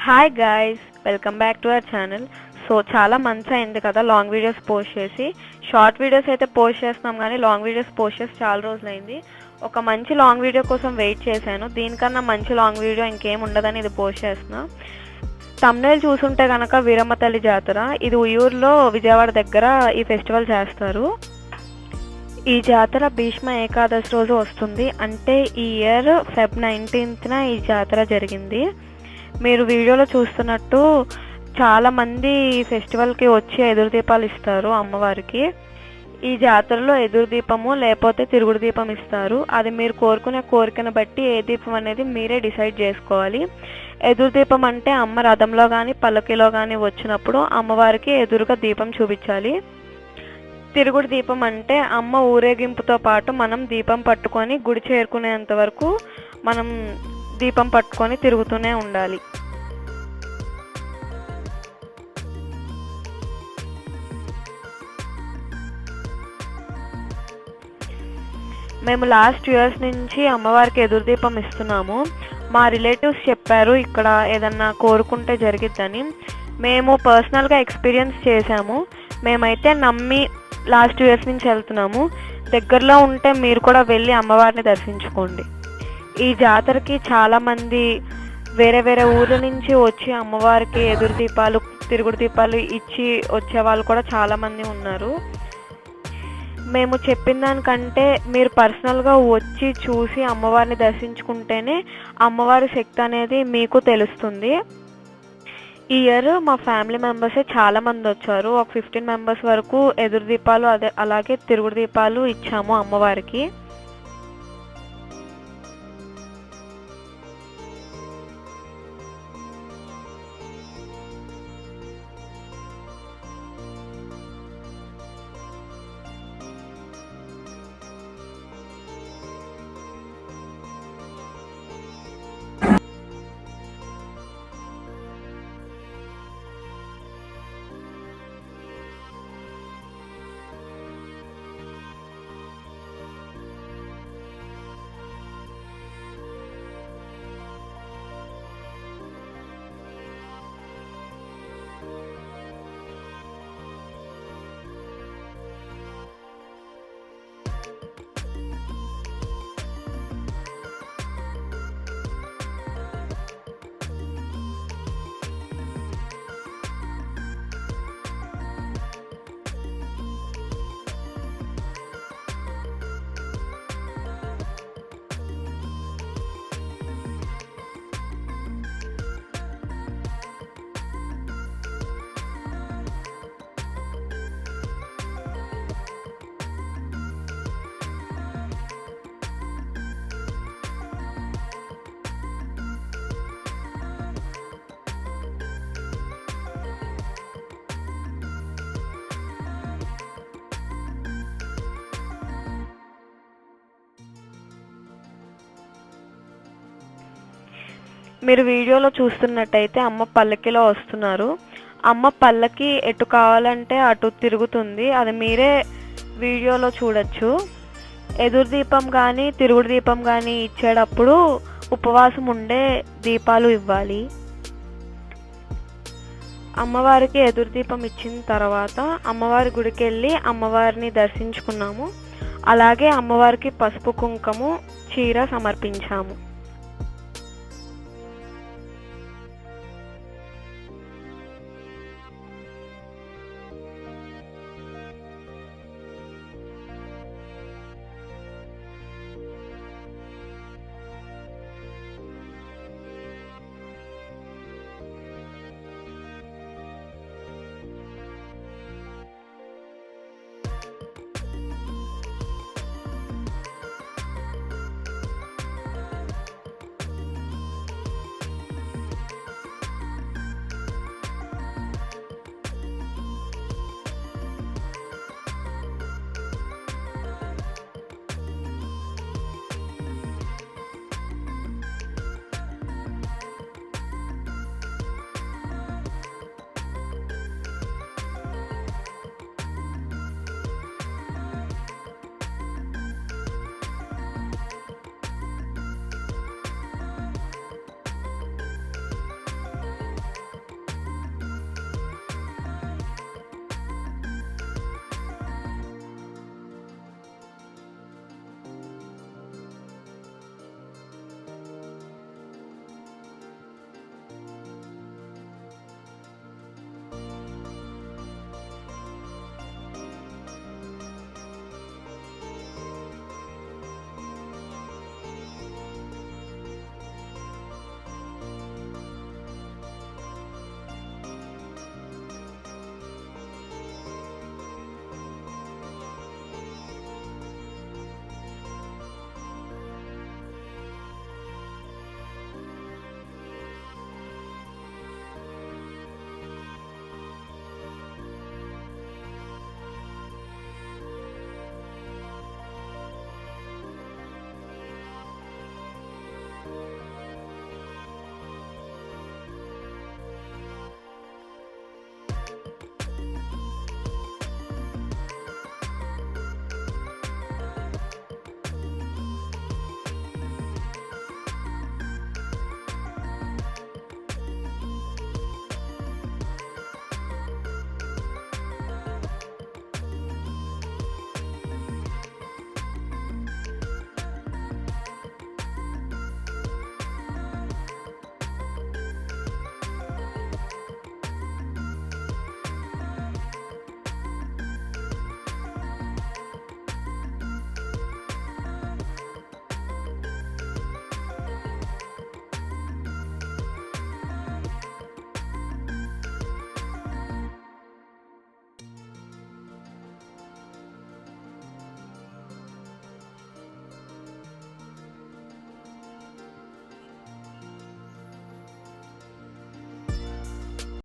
Hi guys, welcome back to our channel. So చాలా months అయింది కదా లాంగ్ వీడియోస్ పోస్ట్ చేసి. షార్ట్ వీడియోస్ అయితే పోస్ట్ చేస్తున్నాం కానీ లాంగ్ వీడియోస్ పోస్ట్ చేసి చాలా రోజులైంది. ఒక మంచి లాంగ్ వీడియో కోసం వెయిట్ చేశాను. దీనికన్నా మంచి లాంగ్ వీడియో ఇంకేం ఉండదని ఇది పోస్ట్ చేస్తున్నా. తమ్నైల్ చూసుంటే కనుక వీరమ్మ తల్లి జాతర, ఇది ఉయ్యూరులో విజయవాడ దగ్గర ఈ ఫెస్టివల్ చేస్తారు. ఈ జాతర భీష్మ ఏకాదశి రోజు వస్తుంది. అంటే ఈ ఇయర్ ఫెబ్ 19న ఈ జాతర జరిగింది. మీరు వీడియోలో చూస్తున్నట్టు చాలామంది ఈ ఫెస్టివల్కి వచ్చి ఎదురు దీపాలు ఇస్తారు అమ్మవారికి. ఈ జాతరలో ఎదురు దీపము లేకపోతే తిరుగుడు దీపం ఇస్తారు. అది మీరు కోరుకునే కోరికను బట్టి ఏ దీపం అనేది మీరే డిసైడ్ చేసుకోవాలి. ఎదురు దీపం అంటే అమ్మ రథంలో కానీ పల్లకిలో కానీ వచ్చినప్పుడు అమ్మవారికి ఎదురుగా దీపం చూపించాలి. తిరుగుడు దీపం అంటే అమ్మ ఊరేగింపుతో పాటు మనం దీపం పట్టుకొని గుడి చేరుకునేంత వరకు మనం దీపం పట్టుకొని తిరుగుతూనే ఉండాలి. మేము లాస్ట్ ఇయర్స్ నుంచి అమ్మవారికి ఎదురు దీపం ఇస్తున్నాము. మా రిలేటివ్స్ చెప్పారు ఇక్కడ ఏదన్నా కోరుకుంటే జరిగిద్దని. మేము పర్సనల్గా ఎక్స్పీరియన్స్ చేసాము. మేమైతే నమ్మి లాస్ట్ ఇయర్స్ నుంచి వెళ్తున్నాము. దగ్గరలో ఉంటే మీరు కూడా వెళ్ళి అమ్మవారిని దర్శించుకోండి. ఈ జాతరకి చాలామంది వేరే వేరే ఊర్ల నుంచి వచ్చి అమ్మవారికి ఎదురు దీపాలు తిరుగుడు దీపాలు ఇచ్చి వచ్చే వాళ్ళు కూడా చాలామంది ఉన్నారు. మేము చెప్పిన దానికంటే మీరు పర్సనల్గా వచ్చి చూసి అమ్మవారిని దర్శించుకుంటేనే అమ్మవారి శక్తి అనేది మీకు తెలుస్తుంది. ఈ ఇయర్ మా ఫ్యామిలీ మెంబర్సే చాలామంది వచ్చారు. ఒక 15 మెంబర్స్ వరకు ఎదురు దీపాలు అలాగే తిరుగుడు దీపాలు ఇచ్చాము అమ్మవారికి. మీరు వీడియోలో చూస్తున్నట్టయితే అమ్మ పల్లకిలో వస్తున్నారు. అమ్మ పల్లకి ఎటు కావాలంటే అటు తిరుగుతుంది. అది మీరే వీడియోలో చూడొచ్చు. ఎదురు దీపం కానీ తిరుగుడు దీపం కానీ ఇచ్చేటప్పుడు ఉపవాసం ఉండే దీపాలు ఇవ్వాలి. అమ్మవారికి ఎదురు దీపం ఇచ్చిన తర్వాత అమ్మవారి గుడికి వెళ్ళి అమ్మవారిని దర్శించుకున్నాము. అలాగే అమ్మవారికి పసుపు కుంకుమ చీర సమర్పించాము.